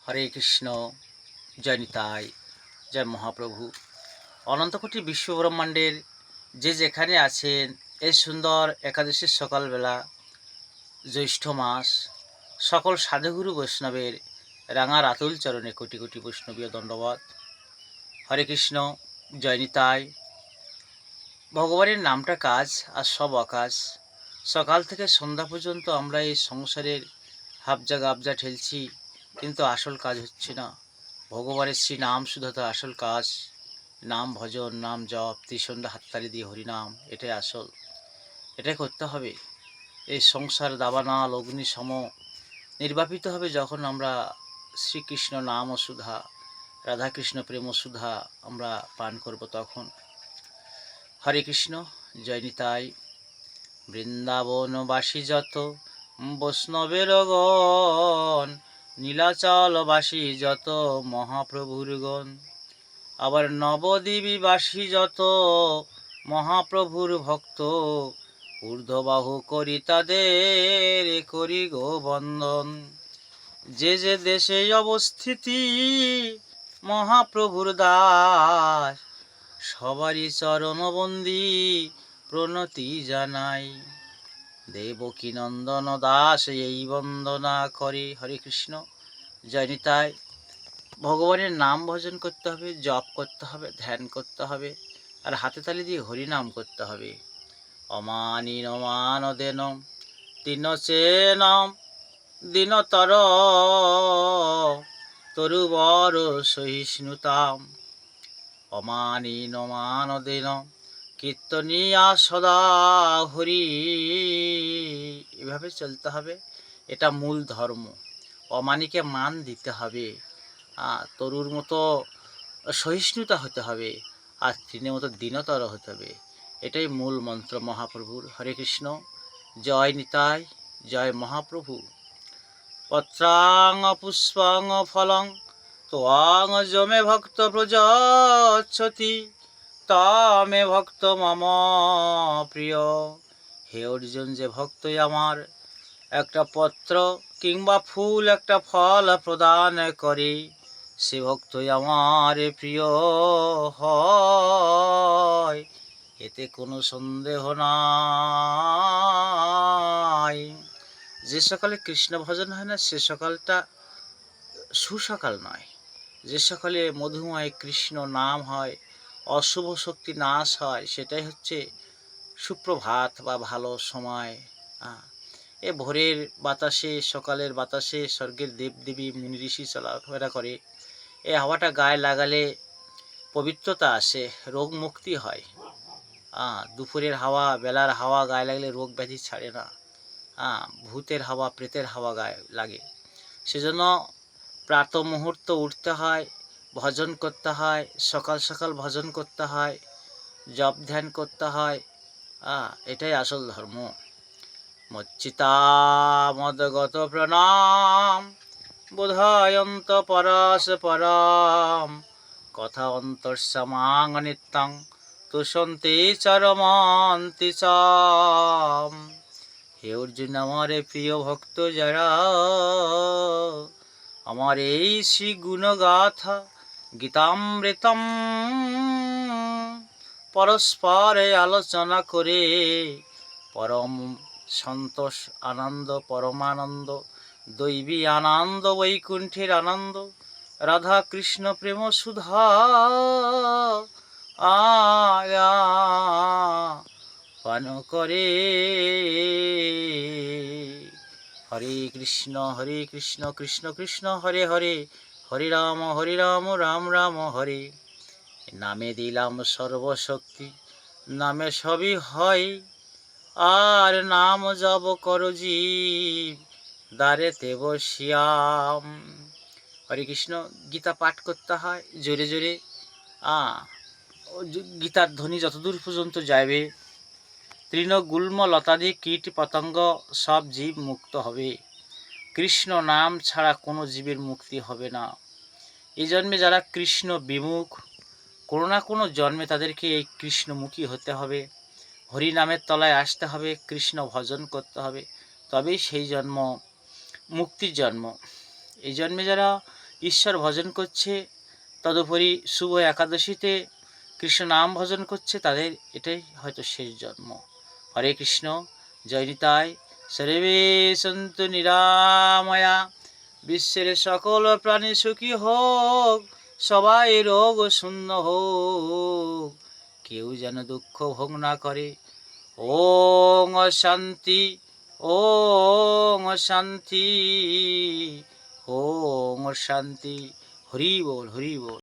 হরে কৃষ্ণ, জয় নিতাই, জয় মহাপ্রভু। অনন্তকোটি বিশ্বব্রহ্মাণ্ডের যে যেখানে আছেন, এই সুন্দর একাদশীর সকালবেলা, জ্যৈষ্ঠ মাস, সকল সাধুগুরু বৈষ্ণবের রাঙা রাতুল চরণে কোটি কোটি বৈষ্ণবীয় দণ্ডবত। হরে কৃষ্ণ, জয় নিতাই। ভগবানের নামটা কাজ আর সব অকাজ। সকাল থেকে সন্ধ্যা পর্যন্ত আমরা এই সংসারের হাবজা গাবজা ঠেলছি, কিন্তু আসল কাজ হচ্ছে না। ভগবানের শ্রী নাম শুধু তো আসল কাজ। নাম ভজন, নাম জপ, ত্রিসন্ধ্যা হাততালি দিয়ে হরিনাম, এটাই আসল। এটাই করতে হবে। এই সংসার দাবানল অগ্নিসম নির্বাপিত হবে যখন আমরা শ্রীকৃষ্ণ নাম ও সুধা, রাধাকৃষ্ণ প্রেম সুধা আমরা পান করব তখন। হরে কৃষ্ণ, জয় নিতাই। বৃন্দাবনবাসী যত বৈষ্ণবের গণ, নীলাচলবাসী যত মহাপ্রভুর গণ, আবার নবদ্বীপবাসী যত মহাপ্রভুর ভক্ত, ঊর্ধ্ববাহু করি তাদের করি গো বন্দন। যে যে দেশে অবস্থিতি মহাপ্রভুর দাস, সবারই চরণবন্দি প্রণতি জানাই। দেবকী নন্দন দাস এই বন্দনা করে। হরে কৃষ্ণ, জয় নিতাই। ভগবানের নাম ভজন করতে হবে, জপ করতে হবে, ধ্যান করতে হবে, আর হাতে তালি দিয়ে হরিনাম করতে হবে। অমানি নমান দেন তিন চেনম দিনতর তরুবর সহিষ্ণুতাম। অমানি নমান দেন কীর্তনিয়া সদা হরি। এভাবে চলতে হবে, এটা মূল ধর্ম। অমানিকে মান দিতে হবে, তরুর মতো সহিষ্ণুতা হতে হবে, আর তৃণের মতো দীনতর হতে হবে। এটাই মূল মন্ত্র মহাপ্রভুর। হরে কৃষ্ণ, জয় নিতাই, জয় মহাপ্রভু। পত্রাং পুষ্পাং ফলং ত্বং যমে ভক্ত প্রযচ্ছতি তমে ভক্ত মম প্রিয়। হে অর্জুন, যে ভক্তই আমার একটা পত্র কিংবা ফুল, একটা ফল প্রদান করে, সে ভক্তই আমার প্রিয় হয়, এতে কোনো সন্দেহ নাই। যে সকালে কৃষ্ণ ভজন হয় না, সে সকালটা সুসকাল নয়। যে সকালে মধুময় কৃষ্ণ নাম হয়, অশুভ শক্তি নাশ হয়, সেটাই হচ্ছে সুপ্রভাত বা ভালো সময়। এ ভোরের বাতাসে, সকালের বাতাসে স্বর্গের দেবদেবী মুনি ঋষি চলাফেরা করে। এই হাওয়াটা গায়ে লাগালে পবিত্রতা আসে, রোগ মুক্তি হয়। দুপুরের হাওয়া, বেলার হাওয়া গায়ে লাগলে রোগ ব্যাধি ছাড়ে না। ভূতের হাওয়া, প্রেতের হাওয়া গায়ে লাগে। সেজন্য প্রাত মুহূর্ত উঠতে হয়, ভজন করতে হয়, সকাল সকাল ভজন করতে হয়, জপ ধ্যান করতে হয়। এটাই আসল ধর্ম। মচ্চিতা মদগত প্রণাম বোধায়ন্ত পরশ পরম, কথা অন্তর্সমাং নিত্যং তুষন্তি চরমন্তি চাম। হে অর্জুন, আমার প্রিয় ভক্ত যারা, আমার এই শ্রী গুণগাথা গীতামৃতম পরস্পরে আলোচনা করে পরম সন্তোষ আনন্দ, পরমানন্দ, দৈবী আনন্দ, বৈকুণ্ঠের আনন্দ, রাধা কৃষ্ণ প্রেম সুধা আয়া পান করে। হরে কৃষ্ণ কৃষ্ণ কৃষ্ণ হরে হরে, হরে রাম রাম রাম হরে। নামে দিলাম সর্বশক্তি, নামে সবই হয়, আর নাম জপ করো জীব দ্বারেতে বসিয়াম। হরে কৃষ্ণ। গীতা পাঠ করতে হয় জোরে জোরে। গীতার ধ্বনি যতদূর পর্যন্ত যাবে, তৃণ গুল্ম লতাদি কীট পতঙ্গ সব জীব মুক্ত হবে। কৃষ্ণ নাম ছাড়া কোনো জীবের মুক্তি হবে না। এই জন্মে যারা কৃষ্ণ বিমুখ, কোনো না কোনো জন্মে তাদেরকে এই কৃষ্ণমুখী হতে হবে। হরি নামের তলায় আসতে হবে, কৃষ্ণ ভজন করতে হবে, তবেই সেই জন্ম মুক্তির জন্ম। এই জন্মে যারা ঈশ্বর ভজন করছে, তদুপরি শুভ একাদশীতে কৃষ্ণ নাম ভজন করছে, তাদের এটাই হয়তো শেষ জন্ম। হরে কৃষ্ণ, জয় নিতাই। সর্বে সন্তু নিরাময়া, বিশ্বের সকল প্রাণী সুখী হোক, সবাই রোগ শূন্য হোক, কেউ যেন দুঃখ ভোগ না করে। ওং শান্তি, ওং শান্তি, ওং শান্তি। হরি বল, হরি বল।